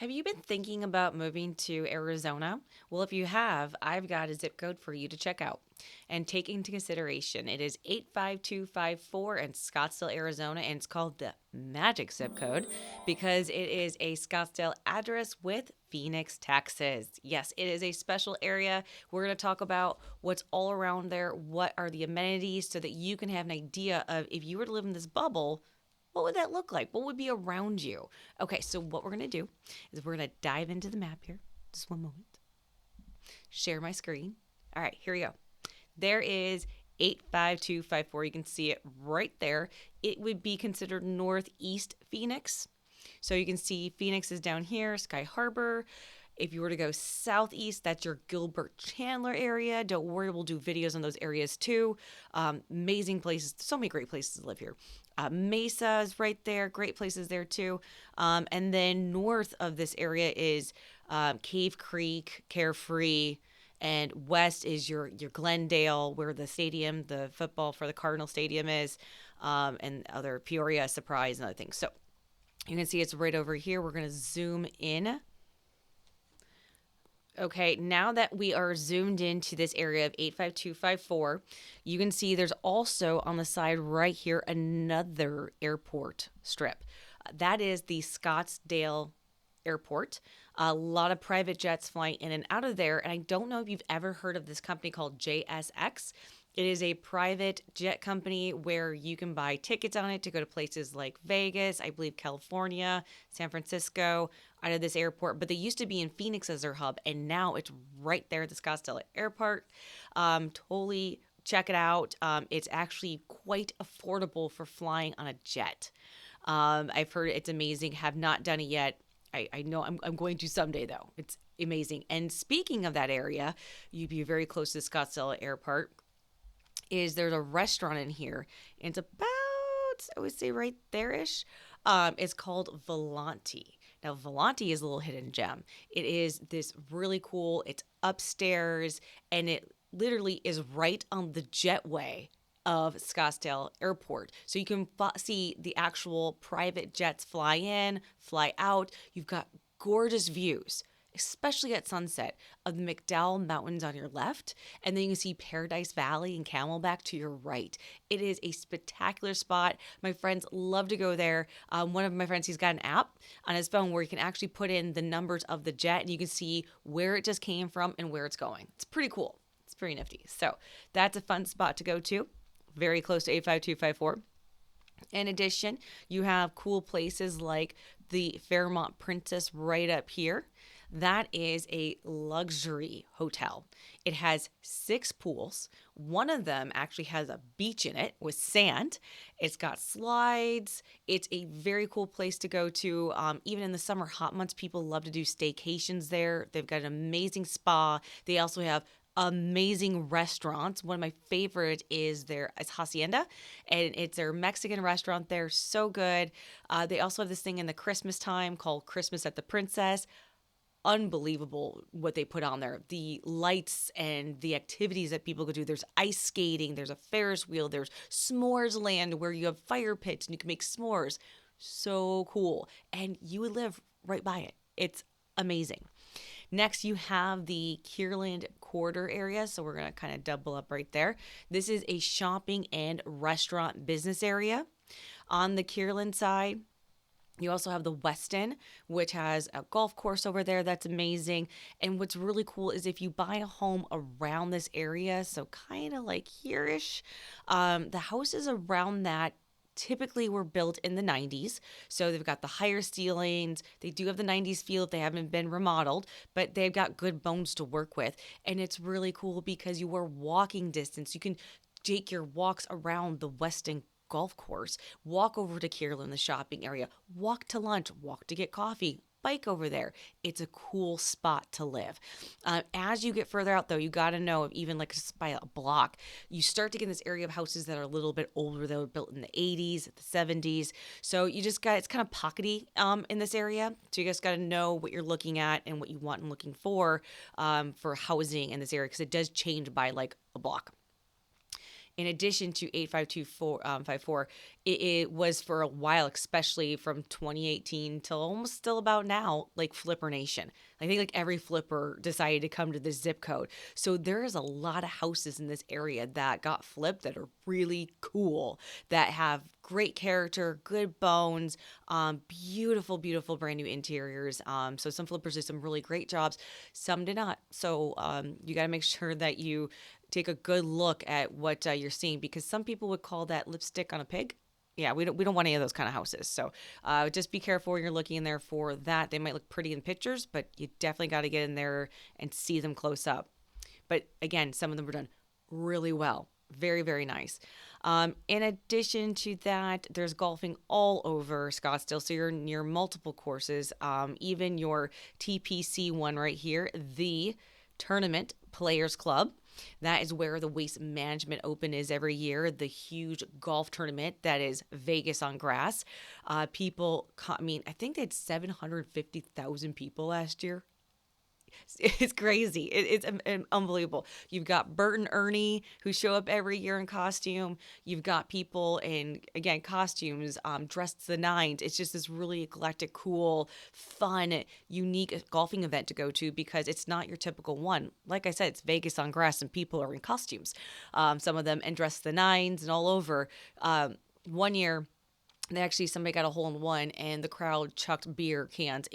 Have you been thinking about moving to Arizona? Well, if you have, I've got a zip code for you to check out and take into consideration. It is 85254 in Scottsdale, Arizona, and it's called the Magic Zip Code because it is a Scottsdale address with Phoenix taxes. Yes, it is a special area. We're going to talk about what's all around there, what are the amenities, so that you can have an idea of if you were to live in this bubble, what would that look like? What would be around you? Okay, so what we're going to do is we're going to dive into the map here. Just one moment. Share my screen. All right, here we go. There is 85254. You can see it right there. It would be considered northeast Phoenix. So you can see Phoenix is down here, Sky Harbor. If you were to go southeast, that's your Gilbert Chandler area. Don't worry, we'll do videos on those areas too. Amazing places, so many great places to live here. Mesa is right there, great places there too. And then north of this area is Cave Creek, Carefree, and west is your Glendale, where the stadium, the football for the Cardinal Stadium is, and other Peoria, Surprise, and other things. So you can see it's right over here. We're going to zoom in. Okay, now that we are zoomed into this area of 85254, you can see there's also on the side right here another airport strip. That is the Scottsdale Airport. A lot of private jets flying in and out of there. And I don't know if you've ever heard of this company called JSX. It is a private jet company where you can buy tickets on it to go to places like Vegas, I believe California, San Francisco, out of this airport. But they used to be in Phoenix as their hub, and now it's right there at the Scottsdale Airport. Totally check it out. It's actually quite affordable for flying on a jet. I've heard it's amazing. Have not done it yet. I know I'm going to someday, though. It's amazing. And speaking of that area, you'd be very close to the Scottsdale Airport. There's a restaurant in here, and it's about, I would say, right there-ish. It's called Volante. Now, Volante is a little hidden gem. It is this really cool, it's upstairs, and it literally is right on the jetway of Scottsdale Airport. So you can see the actual private jets fly in, fly out. You've got gorgeous views, especially at sunset, of the McDowell Mountains on your left, and then you can see Paradise Valley and Camelback to your right. It is a spectacular spot. My friends love to go there. One of my friends, he's got an app on his phone where you can actually put in the numbers of the jet, and you can see where it just came from and where it's going. It's pretty cool. It's pretty nifty. So that's a fun spot to go to. Very close to 85254. In addition, you have cool places like the Fairmont Princess right up here. That is a luxury hotel. It has 6 pools. One of them actually has a beach in it with sand. It's got slides. It's a very cool place to go to. Even in the summer hot months, people love to do staycations there. They've got an amazing spa. They also have amazing restaurants. One of my favorite is Hacienda, and it's their Mexican restaurant there. So good. They also have this thing in the Christmas time called Christmas at the Princess. Unbelievable what they put on there. The lights and the activities that people could do. There's ice skating, there's a Ferris wheel, there's s'mores land where you have fire pits and you can make s'mores. So cool. And you would live right by it. It's amazing. Next, you have the Kierland Quarter area. So we're going to kind of double up right there. This is a shopping and restaurant business area. On the Kierland side, you also have the Weston, which has a golf course over there. That's amazing. And what's really cool is if you buy a home around this area, so kind of like here-ish, the houses around that typically were built in the 90s. So they've got the higher ceilings. They do have the 90s feel if they haven't been remodeled, but they've got good bones to work with. And it's really cool because you are walking distance. You can take your walks around the Weston golf course, walk over to Kierland, the shopping area, walk to lunch, walk to get coffee, bike over there. It's a cool spot to live. As you get further out, though, you got to know, even like just by a block, you start to get in this area of houses that are a little bit older. They were built in the 80s, the 70s. So you just got, it's kind of pockety in this area. So you just got to know what you're looking at and what you want and looking for housing in this area, because it does change by like a block. In addition to 85254, it was for a while, especially from 2018 till almost still about now, like Flipper Nation. I think like every flipper decided to come to this zip code. So there is a lot of houses in this area that got flipped that are really cool, that have great character, good bones, beautiful, beautiful brand new interiors. So some flippers did some really great jobs, some did not. So you got to make sure that you take a good look at what you're seeing, because some people would call that lipstick on a pig. Yeah, we don't want any of those kind of houses. So just be careful when you're looking in there for that. They might look pretty in pictures, but you definitely got to get in there and see them close up. But again, some of them were done really well. Very, very nice. In addition to that, there's golfing all over Scottsdale. So you're near multiple courses, even your TPC one right here, the Tournament Players Club. That is where the Waste Management Open is every year, the huge golf tournament that is Vegas on grass. I think they had 750,000 people last year. It's crazy. It's unbelievable. You've got Burton Ernie who show up every year in costume. You've got people in, again, costumes, dressed to the nines. It's just this really eclectic, cool, fun, unique golfing event to go to, because it's not your typical one. Like I said, it's Vegas on grass and people are in costumes. Some of them and dressed to the nines and all over. One year, somebody got a hole in one and the crowd chucked beer cans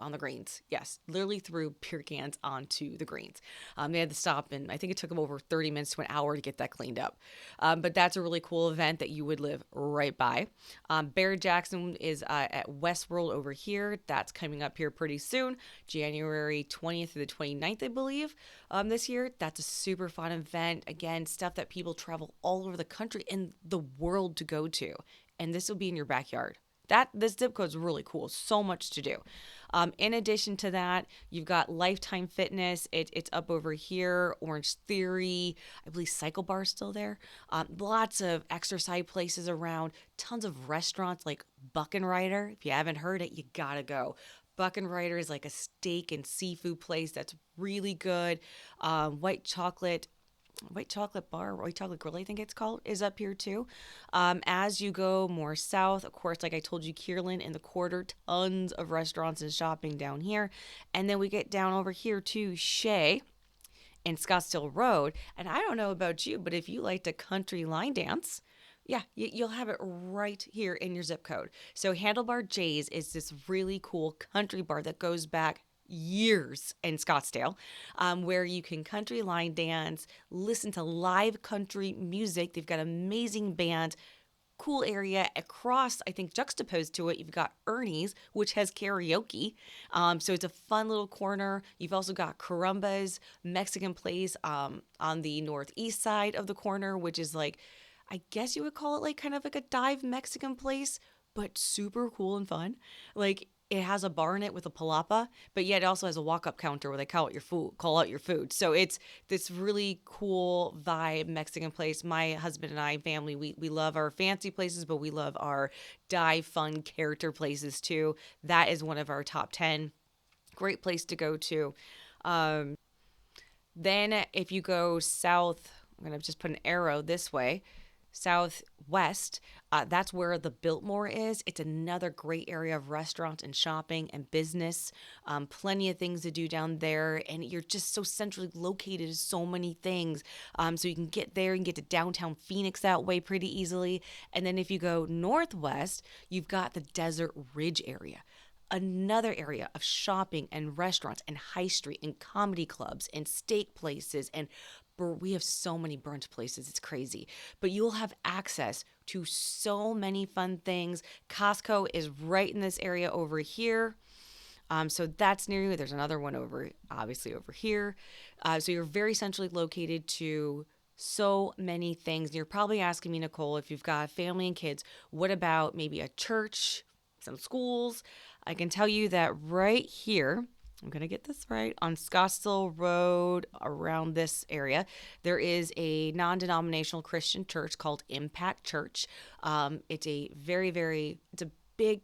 on the greens. Yes, literally threw beer cans onto the greens. They had to stop, and I think it took them over 30 minutes to an hour to get that cleaned up. But that's a really cool event that you would live right by. Barry Jackson is at Westworld over here. That's coming up here pretty soon, January 20th through the 29th, I believe, this year. That's a super fun event. Again, stuff that people travel all over the country and the world to go to. And this will be in your backyard. This zip code is really cool. So much to do. In addition to that, you've got Lifetime Fitness. It's up over here. Orange Theory. I believe Cycle Bar is still there. Lots of exercise places around. Tons of restaurants like Buck and Rider. If you haven't heard it, you gotta go. Buck and Rider is like a steak and seafood place that's really good. White Chocolate Bar, White Chocolate Grill, I think it's called, is up here too. As you go more south, of course, like I told you, Kierland and the Quarter, tons of restaurants and shopping down here. And then we get down over here to Shay and Scottsdale Road. And I don't know about you, but if you like to country line dance, yeah, you'll have it right here in your zip code. So Handlebar J's is this really cool country bar that goes back years in Scottsdale, where you can country line dance, listen to live country music. They've got amazing band, cool area across. I think juxtaposed to it, you've got Ernie's, which has karaoke. So it's a fun little corner. You've also got Carumba's Mexican place on the northeast side of the corner, which is like, I guess you would call it like kind of like a dive Mexican place, but super cool and fun. Like, it has a bar in it with a palapa, but yet it also has a walk-up counter where they call out your food. So it's this really cool vibe Mexican place. My husband and I, family, we love our fancy places, but we love our dive fun character places too. That is one of our top 10. Great place to go to. Then if you go south, I'm going to just put an arrow this way, southwest, that's where the Biltmore is. It's another great area of restaurants and shopping and business. Plenty of things to do down there, and you're just so centrally located. So many things, so you can get there and get to downtown Phoenix that way pretty easily. And then if you go northwest, you've got the Desert Ridge area. Another area of shopping and restaurants and high street and comedy clubs and steak places, and we have so many brunch places. It's crazy. But you'll have access to so many fun things. Costco is right in this area over here. So that's near you. There's another one obviously over here. So you're very centrally located to so many things. You're probably asking me, Nicole, if you've got family and kids, what about maybe a church, some schools? I can tell you that right here, I'm going to get this right, on Scottsdale Road around this area, there is a non-denominational Christian church called Impact Church. It's a it's a big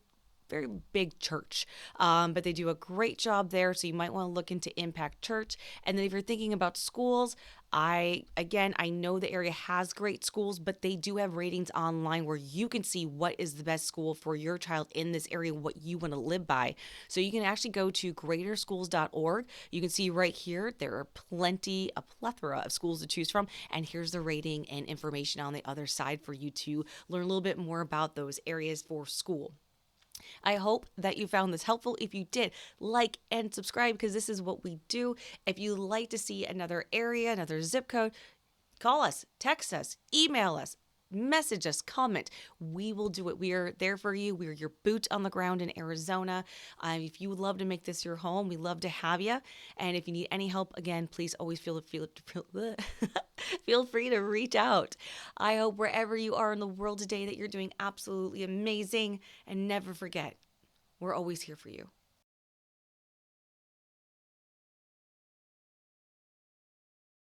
very big church. But they do a great job there. So you might want to look into Impact Church. And then if you're thinking about schools, I know the area has great schools, but they do have ratings online where you can see what is the best school for your child in this area, what you want to live by. So you can actually go to greaterschools.org. You can see right here, there are a plethora of schools to choose from. And here's the rating and information on the other side for you to learn a little bit more about those areas for school. I hope that you found this helpful. If you did, like and subscribe because this is what we do. If you like to see another area, another zip code, call us, text us, email us, message us, comment. We will do it. We are there for you. We are your boot on the ground in Arizona. If you would love to make this your home, we love to have you. And if you need any help, again, please always feel free to reach out. I hope wherever you are in the world today that you're doing absolutely amazing. And never forget, we're always here for you.